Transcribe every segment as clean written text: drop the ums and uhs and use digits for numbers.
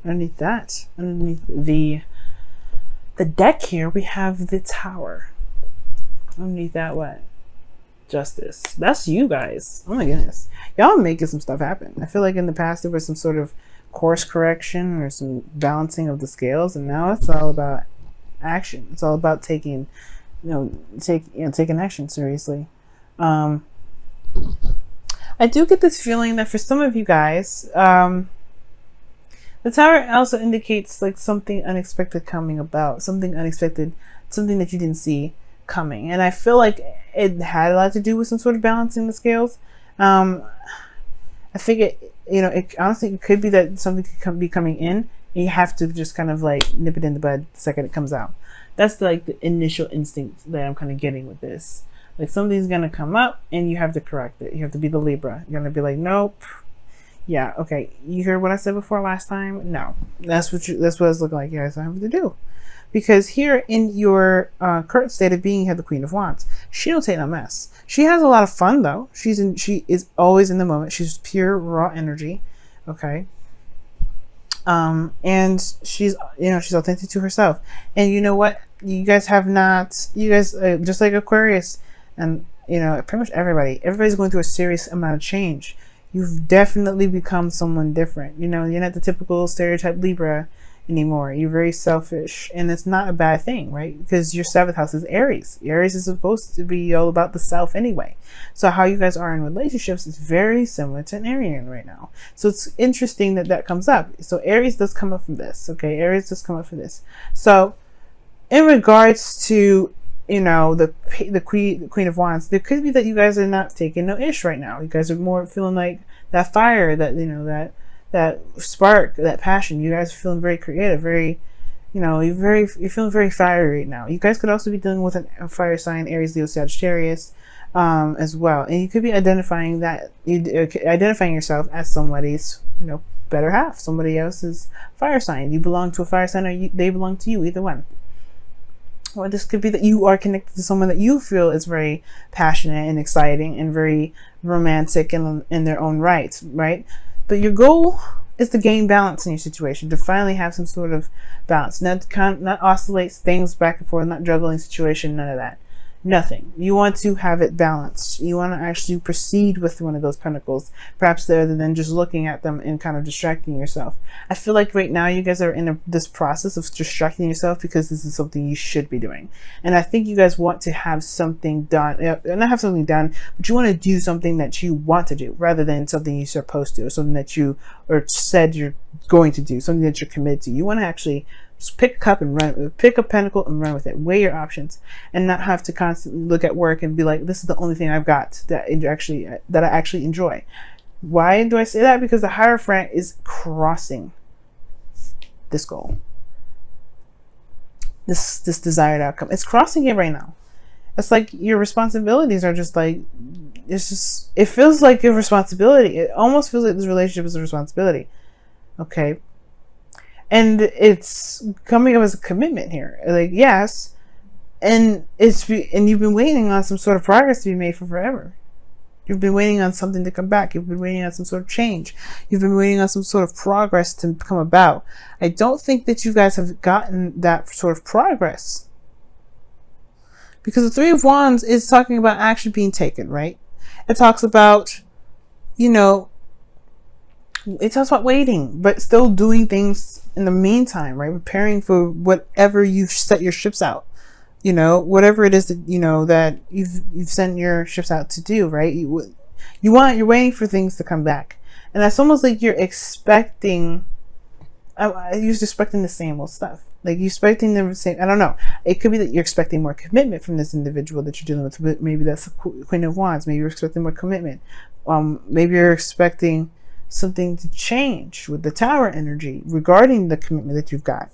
underneath that, underneath the deck here, we have the Tower. Underneath that, what? Justice. That's you guys. Oh my goodness. Y'all making some stuff happen. I feel like in the past there was some sort of course correction or some balancing of the scales, and now it's all about action. It's all about taking action seriously. I do get this feeling that for some of you guys, the Tower also indicates like something unexpected coming about, something unexpected, something that you didn't see coming. And I feel like it had a lot to do with some sort of balancing the scales. I think it honestly, it could be that something could be coming in and you have to just kind of like nip it in the bud the second it comes out. That's like the initial instinct that I'm kind of getting with this. Like something's going to come up and you have to correct it. You have to be the Libra. You're going to be like, nope. Yeah, okay. You heard what I said before last time? No. That's what it's looking like. Yes, I have to do. Because here in your current state of being, you have the Queen of Wands. She don't take no mess. She has a lot of fun though. She is always in the moment. She's pure raw energy. Okay. And she's authentic to herself. And you know what? You guys just like Aquarius and pretty much everybody's going through a serious amount of change. You've definitely become someone different. You're not the typical stereotype Libra anymore. You're very selfish, and it's not a bad thing, right? Because your 7th house is Aries. Aries is supposed to be all about the self anyway. So how you guys are in relationships is very similar to an Arian right now. So it's interesting that comes up. So Aries does come up from this. Okay, Aries does come up from this. So in regards to the Queen of Wands, there could be that you guys are not taking no ish right now. You guys are more feeling like that fire, that spark, that passion. You guys are feeling very creative, very, you're feeling very fiery right now. You guys could also be dealing with a fire sign, Aries, Leo, Sagittarius, as well. And you could be identifying yourself as somebody's, better half, somebody else's fire sign. You belong to a fire sign, or they belong to you, either one. Or this could be that you are connected to someone that you feel is very passionate and exciting and very romantic in their own right? But your goal is to gain balance in your situation, to finally have some sort of balance, not oscillate things back and forth, not juggling situation, none of that. Nothing. You want to have it balanced. You want to actually proceed with one of those pentacles, perhaps rather than just looking at them and kind of distracting yourself. I feel like right now you guys are in this process of distracting yourself because this is something you should be doing. And I think you guys want to have something done, not have something done, but you want to do something that you want to do rather than something you're supposed to, or something that you said you're going to do, something that you're committed to. You want to actually just pick a cup and run, pick a pentacle and run with it. Weigh your options and not have to constantly look at work and be like, this is the only thing I've got that I actually enjoy. Why do I say that? Because the Hierophant is crossing this goal, this desired outcome. It's crossing it right now. It's like your responsibilities are just like, it feels like a responsibility. It almost feels like this relationship is a responsibility. Okay. And it's coming up as a commitment here. Like, yes. And you've been waiting on some sort of progress to be made for forever. You've been waiting on something to come back. You've been waiting on some sort of change. You've been waiting on some sort of progress to come about. I don't think that you guys have gotten that sort of progress. Because the Three of Wands is talking about action being taken, right? It talks about, it talks about waiting, but still doing things in the meantime, right? Preparing for whatever you've set your ships out, whatever it is that, that you've sent your ships out to do, right? You're waiting for things to come back. And that's almost like you're expecting, you're expecting the same old stuff. Like you're expecting the same, I don't know. It could be that you're expecting more commitment from this individual that you're dealing with. Maybe that's the Queen of Wands. Maybe you're expecting more commitment. Maybe you're expecting something to change with the Tower energy regarding the commitment that you've got.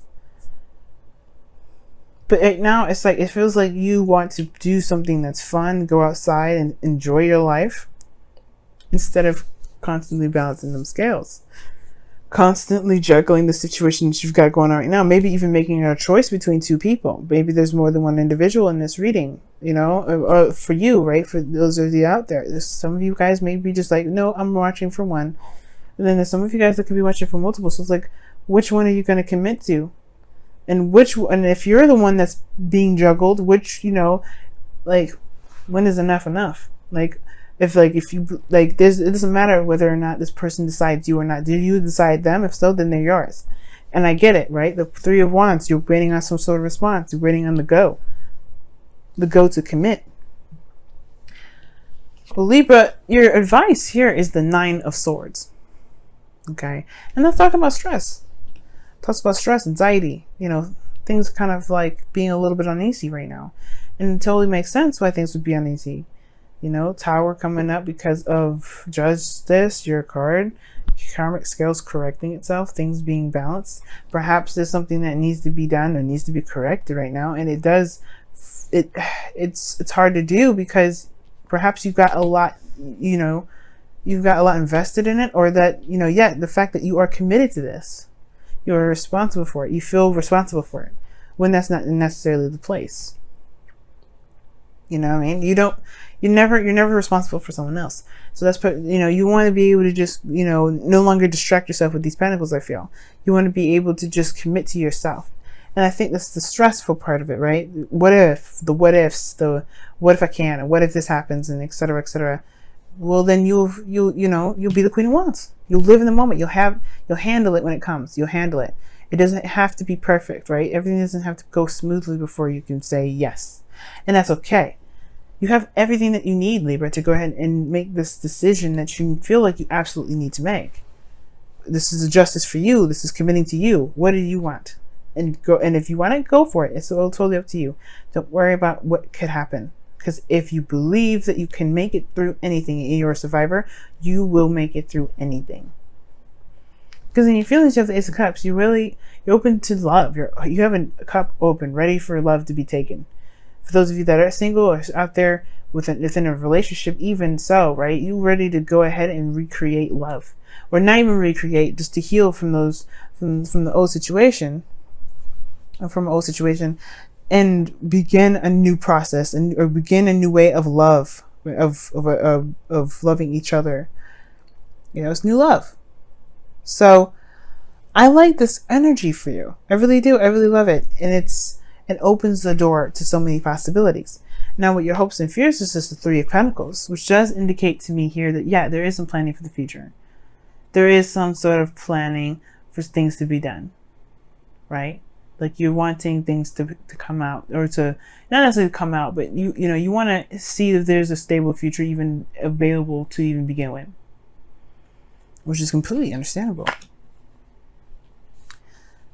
But right now it's like, it feels like you want to do something that's fun, go outside and enjoy your life instead of constantly balancing them scales, constantly juggling the situations you've got going on right now. Maybe even making a choice between two people. Maybe there's more than one individual in this reading, or for you, right? For those of you out there, there's some of you guys may be just like, no, I'm watching for one. And then there's some of you guys that could be watching for multiple. So it's like, Which one are you going to commit to? And if you're the one that's being juggled, which, like, when is enough enough? Like, if you, like, it doesn't matter whether or not this person decides you or not. Do you decide them? If so, then they're yours. And I get it, right? The Three of Wands, you're waiting on some sort of response. You're waiting on the go to commit. Well, Libra, your advice here is the Nine of Swords. Okay. And that's talking about stress. Talks about stress, anxiety, things kind of like being a little bit uneasy right now. And it totally makes sense why things would be uneasy. Tower coming up because of justice, your card, karmic scales correcting itself, things being balanced. Perhaps there's something that needs to be done or needs to be corrected right now. And it's hard to do because perhaps you've got a lot, you've got a lot invested in it, or that, the fact that you are committed to this. You're responsible for it. You feel responsible for it when that's not necessarily the place. You know what I mean? You're never responsible for someone else. So that's, you want to be able to just, no longer distract yourself with these pentacles, I feel. You want to be able to just commit to yourself. And I think that's the stressful part of it, right? What if, the what ifs, the what if I can't, and what if this happens, and et cetera, et cetera. Well, then you'll be the Queen of Wands. You'll live in the moment. You'll handle it when it comes. You'll handle it. It doesn't have to be perfect, right? Everything doesn't have to go smoothly before you can say yes. And that's okay. You have everything that you need, Libra, to go ahead and make this decision that you feel like you absolutely need to make. This is a justice for you. This is committing to you. What do you want? And if you want to, go for it. It's all totally up to you. Don't worry about what could happen. Because if you believe that you can make it through anything and you're a survivor, you will make it through anything. Because in your feelings, you have the Ace of Cups. You're open to love. You have a cup open, ready for love to be taken. For those of you that are single or out there within a relationship, even so, right? You ready to go ahead and recreate love, or not even recreate, just to heal from the old situation, and begin a new process or begin a new way of love, of loving each other. It's new love. So I like this energy for you. I really do. I really love it. And it opens the door to so many possibilities. Now, what your hopes and fears is just the Three of Pentacles, which does indicate to me here that, yeah, there is some planning for the future. There is some sort of planning for things to be done, right? Like you're wanting things to come out, or to not necessarily come out, but you want to see if there's a stable future even available to even begin with, which is completely understandable,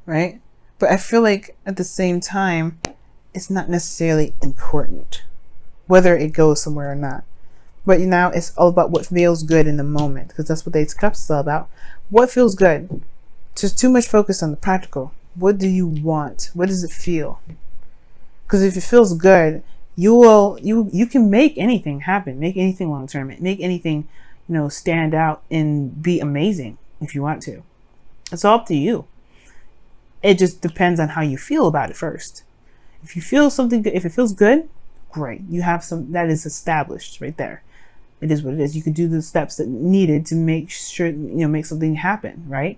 right? But I feel like at the same time, it's not necessarily important whether it goes somewhere or not. But now it's all about what feels good in the moment, because that's what the Ace of Cups is all about. What feels good? Just too much focus on the practical. What do you want? What does it feel? Because if it feels good, you can make anything happen, make anything long term, make anything stand out and be amazing if you want to. It's all up to you. It just depends on how you feel about it first. If you feel something good, if it feels good, great. You have some that is established right there. It is what it is. You can do the steps that needed to make sure, make something happen, right?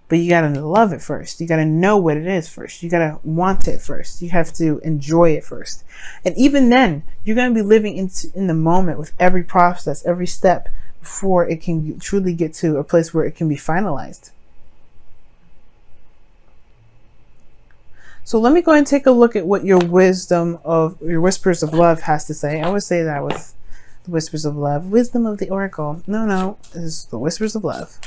But you got to love it first. You got to know what it is first. You got to want it first. You have to enjoy it first. And even then, you're going to be living in the moment with every process, every step, before it can truly get to a place where it can be finalized. So let me go and take a look at what your Whispers of Love has to say. I always say that with the Whispers of Love. Wisdom of the Oracle. No, this is the Whispers of Love.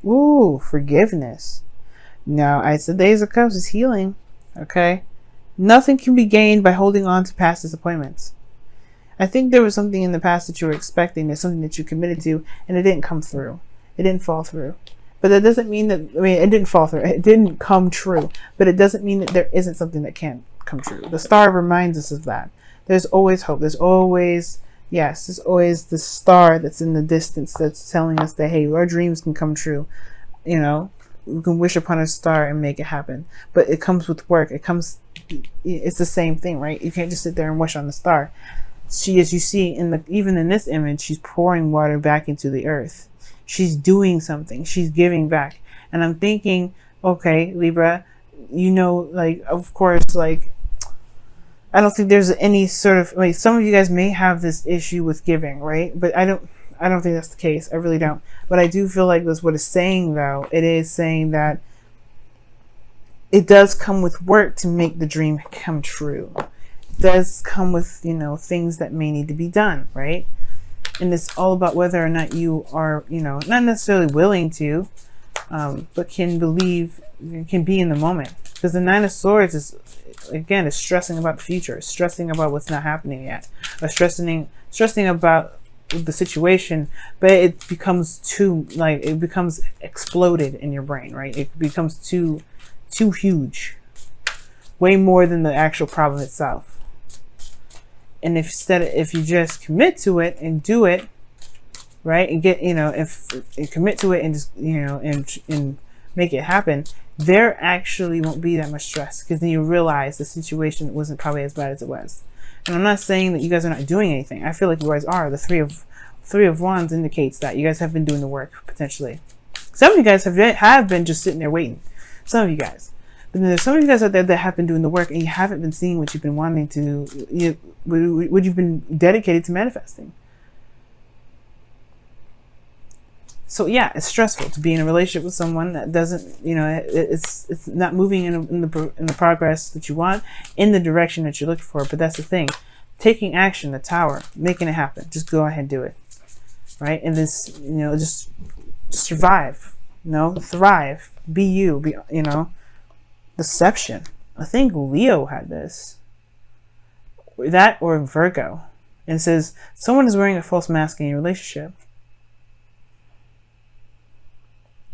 Ooh, forgiveness. Now, I said the Ace of Cups is healing. Okay. Nothing can be gained by holding on to past disappointments. I think there was something in the past that you were expecting. There's something that you committed to, and it didn't come through. It didn't fall through. But that doesn't mean that, it didn't fall through. It didn't come true. But it doesn't mean that there isn't something that can't come true. The star reminds us of that. There's always hope. There's always Yes, there's always the star that's in the distance that's telling us that, hey, our dreams can come true. You know, we can wish upon a star and make it happen. But it comes with work. It's the same thing, right? You can't just sit there and wish on the star. She, as you see even in this image, she's pouring water back into the earth. She's doing something. She's giving back. And I'm thinking, okay, Libra, like, of course, like, I don't think there's any sort of, like, some of you guys may have this issue with giving, right? But I don't think that's the case. I really don't. But I do feel like that's what it's saying, though. It is saying that it does come with work to make the dream come true. It does come with, things that may need to be done, right? And it's all about whether or not you are, not necessarily willing to, but can be in the moment. Because the Nine of Swords is stressing about the future, stressing about what's not happening yet, or stressing about the situation, but it becomes it becomes exploded in your brain, right? It becomes too huge, way more than the actual problem itself. And if you just commit to it and do it, right, and get, if you commit to it and just, and make it happen, there actually won't be that much stress, because then you realize the situation wasn't probably as bad as it was. And I'm not saying that you guys are not doing anything. I feel like you guys are. The Three of Wands indicates that you guys have been doing the work, potentially. Some of you guys have been just sitting there waiting. Some of you guys. But then there's some of you guys out there that have been doing the work, and you haven't been seeing what you've been wanting to, what you've been dedicated to manifesting. So yeah, it's stressful to be in a relationship with someone that doesn't, it's not moving in the progress that you want, in the direction that you're looking for. But that's the thing, taking action, the Tower, making it happen. Just go ahead and do it, right? And this, just survive, thrive, be you, deception. I think Leo had this, that, or Virgo, and it says someone is wearing a false mask in your relationship.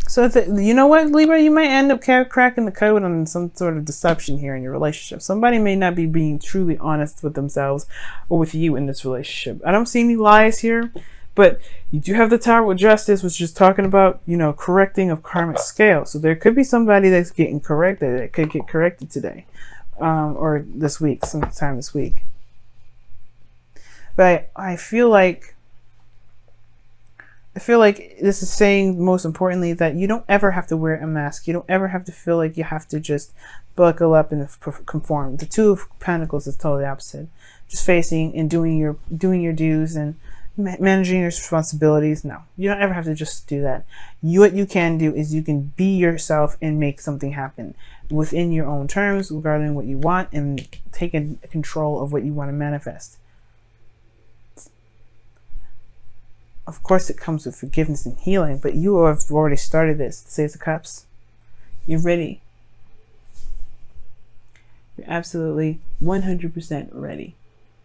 So you know what, Libra, you might end up cracking the code on some sort of deception here in your relationship. Somebody may not be being truly honest with themselves or with you in this relationship. I don't see any lies here, but you do have the Tower with Justice, which is talking about, correcting of karmic scale. So there could be somebody that's getting corrected. It could get corrected today, or this week, sometime this week. But I feel like this is saying, most importantly, that you don't ever have to wear a mask. You don't ever have to feel like you have to just buckle up and conform. The Two of Pentacles is totally opposite. Just facing and doing your dues and managing your responsibilities. No, you don't ever have to just do that. What you can do is you can be yourself and make something happen within your own terms regarding what you want, and take control of what you want to manifest. Of course, it comes with forgiveness and healing, but you have already started this. The Sage of Cups. You're ready. You're absolutely 100% ready.